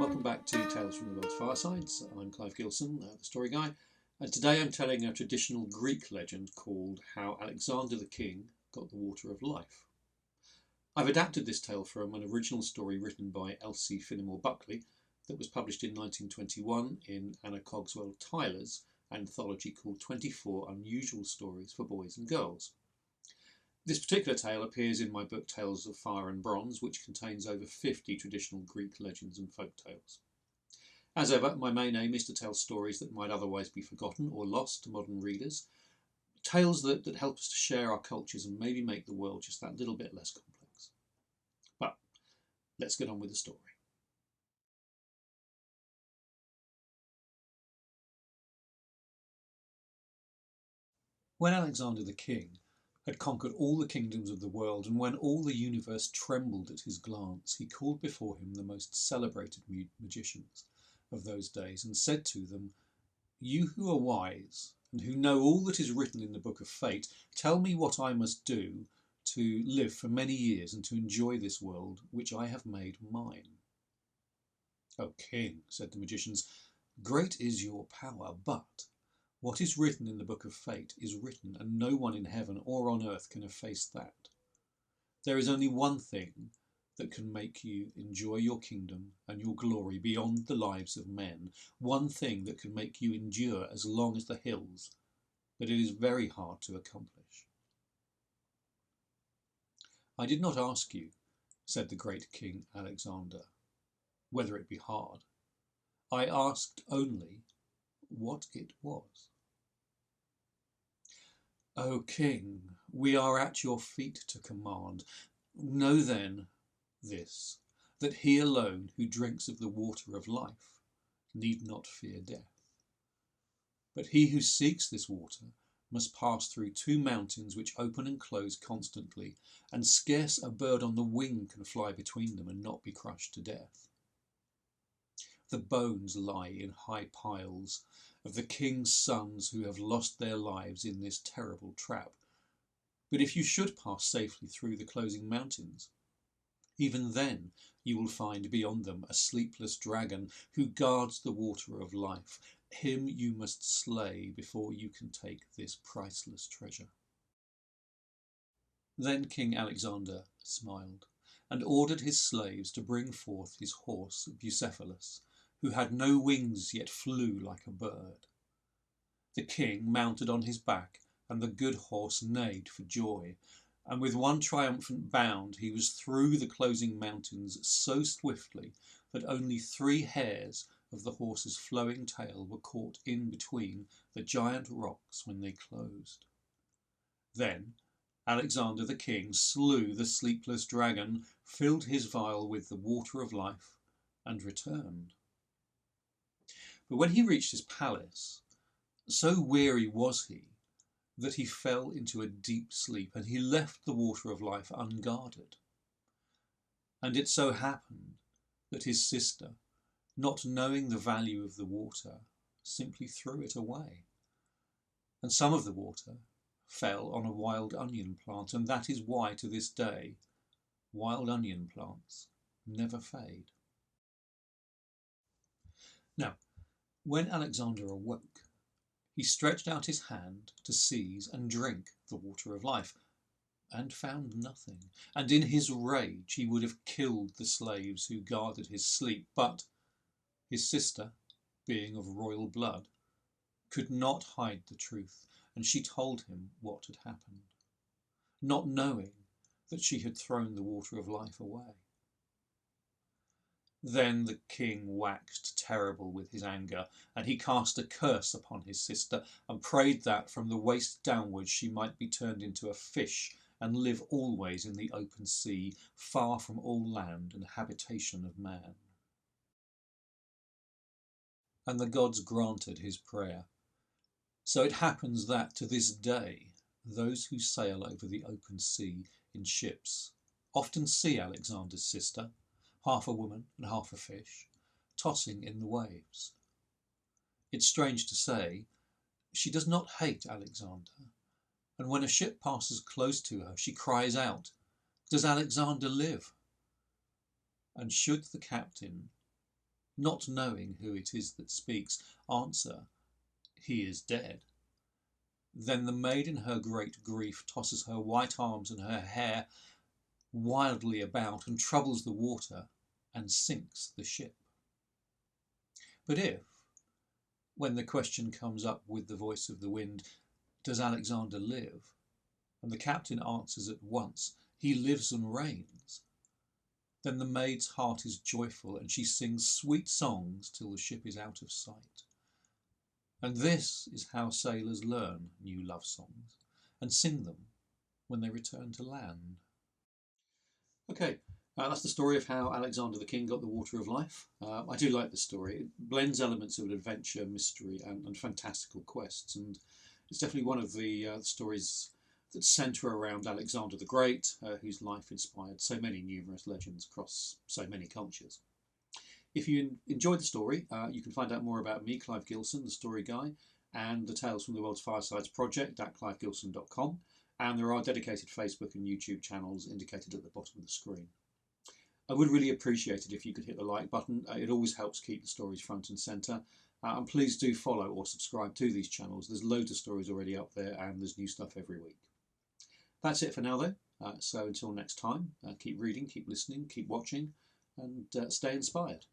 welcome back to Tales from the World's Firesides. I'm Clive Gilson, the story guy, and today I'm telling a traditional Greek legend called How Alexander the King Got the Water of Life. I've adapted this tale from an original story written by Elsie Finnimore Buckley that was published in 1921 in Anna Cogswell Tyler's anthology called 24 Unusual Stories for Boys and Girls. This particular tale appears in my book Tales of Fire and Bronze, which contains over 50 traditional Greek legends and folk tales. As ever, my main aim is to tell stories that might otherwise be forgotten or lost to modern readers, tales that help us to share our cultures and maybe make the world just that little bit less complex. But let's get on with the story. When Alexander the King had conquered all the kingdoms of the world, and when all the universe trembled at his glance, he called before him the most celebrated magicians of those days, and said to them, "You who are wise, and who know all that is written in the book of fate, tell me what I must do to live for many years and to enjoy this world which I have made mine." "O King," said the magicians, "great is your power, but what is written in the book of fate is written, and no one in heaven or on earth can efface that. There is only one thing that can make you enjoy your kingdom and your glory beyond the lives of men, one thing that can make you endure as long as the hills, but it is very hard to accomplish." "I did not ask you," said the great King Alexander, "whether it be hard. I asked only what it was." "O King, we are at your feet to command. Know then this, that he alone who drinks of the water of life need not fear death. But he who seeks this water must pass through two mountains which open and close constantly, and scarce a bird on the wing can fly between them and not be crushed to death. The bones lie in high piles of the king's sons who have lost their lives in this terrible trap. But if you should pass safely through the closing mountains, even then you will find beyond them a sleepless dragon who guards the water of life. Him you must slay before you can take this priceless treasure." Then King Alexander smiled and ordered his slaves to bring forth his horse Bucephalus, who had no wings yet flew like a bird. The king mounted on his back, and the good horse neighed for joy, and with one triumphant bound he was through the closing mountains so swiftly that only 3 hairs of the horse's flowing tail were caught in between the giant rocks when they closed. Then Alexander the king slew the sleepless dragon, filled his vial with the water of life, and returned. But when he reached his palace, so weary was he that he fell into a deep sleep, and he left the water of life unguarded. And it so happened that his sister, not knowing the value of the water, simply threw it away. And some of the water fell on a wild onion plant, and that is why to this day wild onion plants never fade. Now, when Alexander awoke, he stretched out his hand to seize and drink the water of life, and found nothing, and in his rage he would have killed the slaves who guarded his sleep, but his sister, being of royal blood, could not hide the truth, and she told him what had happened, not knowing that she had thrown the water of life away. Then the king waxed terrible with his anger, and he cast a curse upon his sister, and prayed that from the waist downwards she might be turned into a fish, and live always in the open sea, far from all land and habitation of man. And the gods granted his prayer. So it happens that, to this day, those who sail over the open sea in ships often see Alexander's sister, half a woman and half a fish, tossing in the waves. It's strange to say, she does not hate Alexander, and when a ship passes close to her, she cries out, "Does Alexander live?" And should the captain not knowing who it is that speaks, answer, "He is dead." Then the maid in her great grief tosses her white arms and her hair wildly about and troubles the water and sinks the ship. But if, when the question comes up with the voice of the wind, "Does Alexander live?" and the captain answers at once, "He lives and reigns," then the maid's heart is joyful and she sings sweet songs till the ship is out of sight. And this is how sailors learn new love songs and sing them when they return to land. Okay, that's the story of how Alexander the King got the Water of Life. I do like the story. It blends elements of adventure, mystery, and fantastical quests, and it's definitely one of the stories that centre around Alexander the Great, whose life inspired so many numerous legends across so many cultures. If you enjoyed the story, you can find out more about me, Clive Gilson, the story guy, and the Tales from the World's Firesides project at clivegilson.com. And there are dedicated Facebook and YouTube channels indicated at the bottom of the screen. I would really appreciate it if you could hit the like button. It always helps keep the stories front and centre. And please do follow or subscribe to these channels. There's loads of stories already up there and there's new stuff every week. That's it for now though. So until next time, keep reading, keep listening, keep watching, and stay inspired.